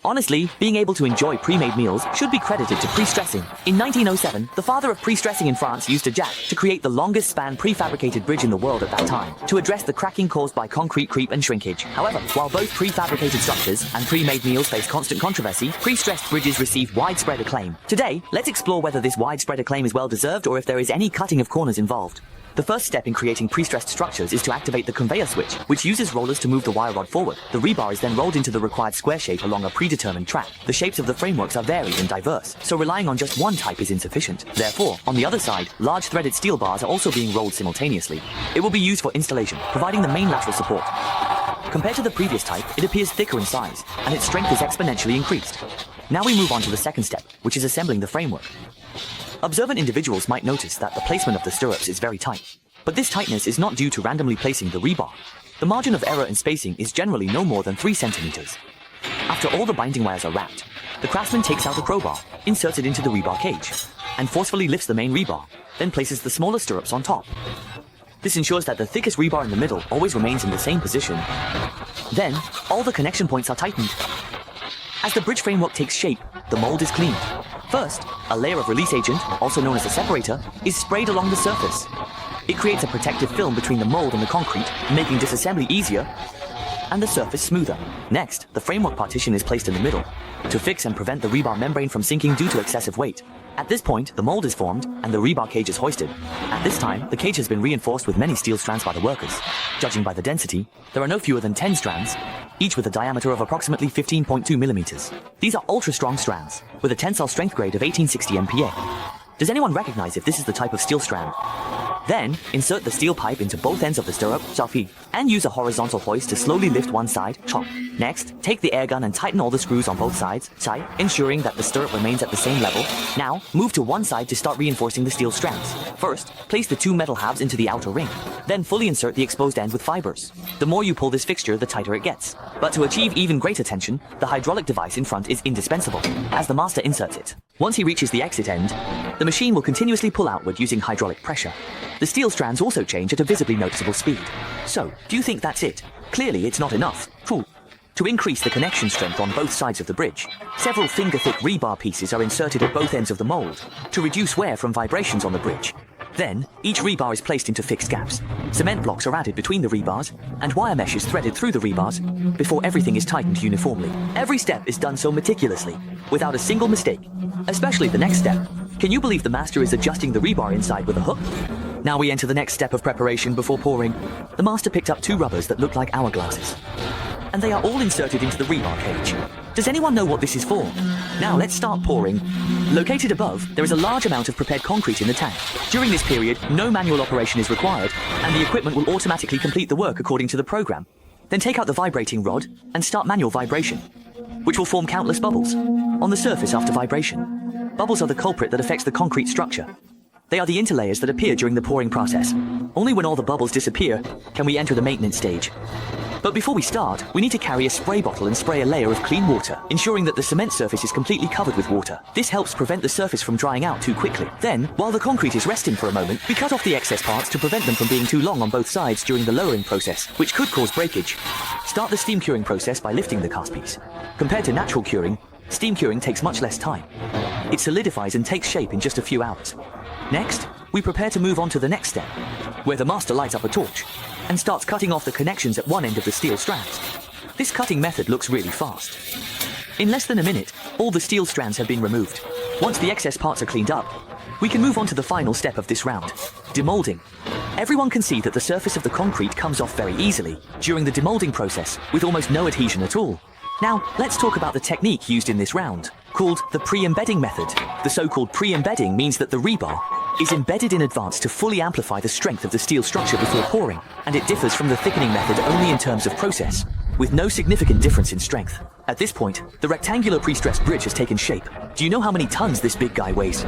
Honestly, being able to enjoy pre-made meals should be credited to pre-stressing. In 1907, the father of pre-stressing in France used a jack to create the longest span prefabricated bridge in the world at that time, to address the cracking caused by concrete creep and shrinkage. However, while both prefabricated structures and pre-made meals face constant controversy, pre-stressed bridges receive widespread acclaim. Today, let's explore whether this widespread acclaim is well-deserved or if there is any cutting of corners involved. The first step in creating pre-stressed structures is to activate the conveyor switch, which uses rollers to move the wire rod forward. The rebar is then rolled into the required square shape along a predetermined track. The shapes of the frameworks are varied and diverse, so relying on just one type is insufficient. Therefore, on the other side, large threaded steel bars are also being rolled simultaneously. It will be used for installation, providing the main lateral support. Compared to the previous type, it appears thicker in size, and its strength is exponentially increased. Now we move on to the second step, which is assembling the framework. Observant individuals might notice that the placement of the stirrups is very tight. But this tightness is not due to randomly placing the rebar. The margin of error in spacing is generally no more than 3 centimeters. After all the binding wires are wrapped, the craftsman takes out a crowbar, inserts it into the rebar cage, and forcefully lifts the main rebar, then places the smaller stirrups on top. This ensures that the thickest rebar in the middle always remains in the same position. Then, all the connection points are tightened. As the bridge framework takes shape, the mold is cleaned. First, a layer of release agent, also known as a separator, is sprayed along the surface. It creates a protective film between the mold and the concrete, making disassembly easier and the surface smoother. Next, the framework partition is placed in the middle to fix and prevent the rebar membrane from sinking due to excessive weight. At this point, the mold is formed and the rebar cage is hoisted. At this time, the cage has been reinforced with many steel strands by the workers. Judging by the density, there are no fewer than 10 strands, each with a diameter of approximately 15.2 millimeters. These are ultra-strong strands, with a tensile strength grade of 1860 MPa. Does anyone recognize if this is the type of steel strand? Then, insert the steel pipe into both ends of the stirrup, chafi, and use a horizontal hoist to slowly lift one side, chop. Next, take the air gun and tighten all the screws on both sides, chai, ensuring that the stirrup remains at the same level. Now, move to one side to start reinforcing the steel strands. First, place the 2 metal halves into the outer ring. Then fully insert the exposed end with fibers. The more you pull this fixture, the tighter it gets. But to achieve even greater tension, the hydraulic device in front is indispensable, as the master inserts it. Once he reaches the exit end, the machine will continuously pull outward using hydraulic pressure. The steel strands also change at a visibly noticeable speed. So, do you think that's it? Clearly, it's not enough. To increase the connection strength on both sides of the bridge, several finger-thick rebar pieces are inserted at both ends of the mold to reduce wear from vibrations on the bridge. Then, each rebar is placed into fixed gaps. Cement blocks are added between the rebars, and wire mesh is threaded through the rebars before everything is tightened uniformly. Every step is done so meticulously, without a single mistake. Especially the next step. Can you believe the master is adjusting the rebar inside with a hook? Now we enter the next step of preparation before pouring. The master picked up 2 rubbers that look like hourglasses, and they are all inserted into the rebar cage. Does anyone know what this is for? Now let's start pouring. Located above, there is a large amount of prepared concrete in the tank. During this period, no manual operation is required, and the equipment will automatically complete the work according to the program. Then take out the vibrating rod and start manual vibration, which will form countless bubbles on the surface after vibration. Bubbles are the culprit that affects the concrete structure. They are the interlayers that appear during the pouring process. Only when all the bubbles disappear can we enter the maintenance stage. But before we start, we need to carry a spray bottle and spray a layer of clean water, ensuring that the cement surface is completely covered with water. This helps prevent the surface from drying out too quickly. Then, while the concrete is resting for a moment, we cut off the excess parts to prevent them from being too long on both sides during the lowering process, which could cause breakage. Start the steam curing process by lifting the cast piece. Compared to natural curing, steam curing takes much less time. It solidifies and takes shape in just a few hours. Next, we prepare to move on to the next step, where the master lights up a torch and starts cutting off the connections at one end of the steel strands. This cutting method looks really fast. In less than a minute, all the steel strands have been removed. Once the excess parts are cleaned up, we can move on to the final step of this round, demolding. Everyone can see that the surface of the concrete comes off very easily during the demolding process, with almost no adhesion at all. Now, let's talk about the technique used in this round, called the pre-embedding method. The so-called pre-embedding means that the rebar is embedded in advance to fully amplify the strength of the steel structure before pouring, and it differs from the thickening method only in terms of process, with no significant difference in strength. At this point, the rectangular pre-stressed bridge has taken shape. Do you know how many tons this big guy weighs?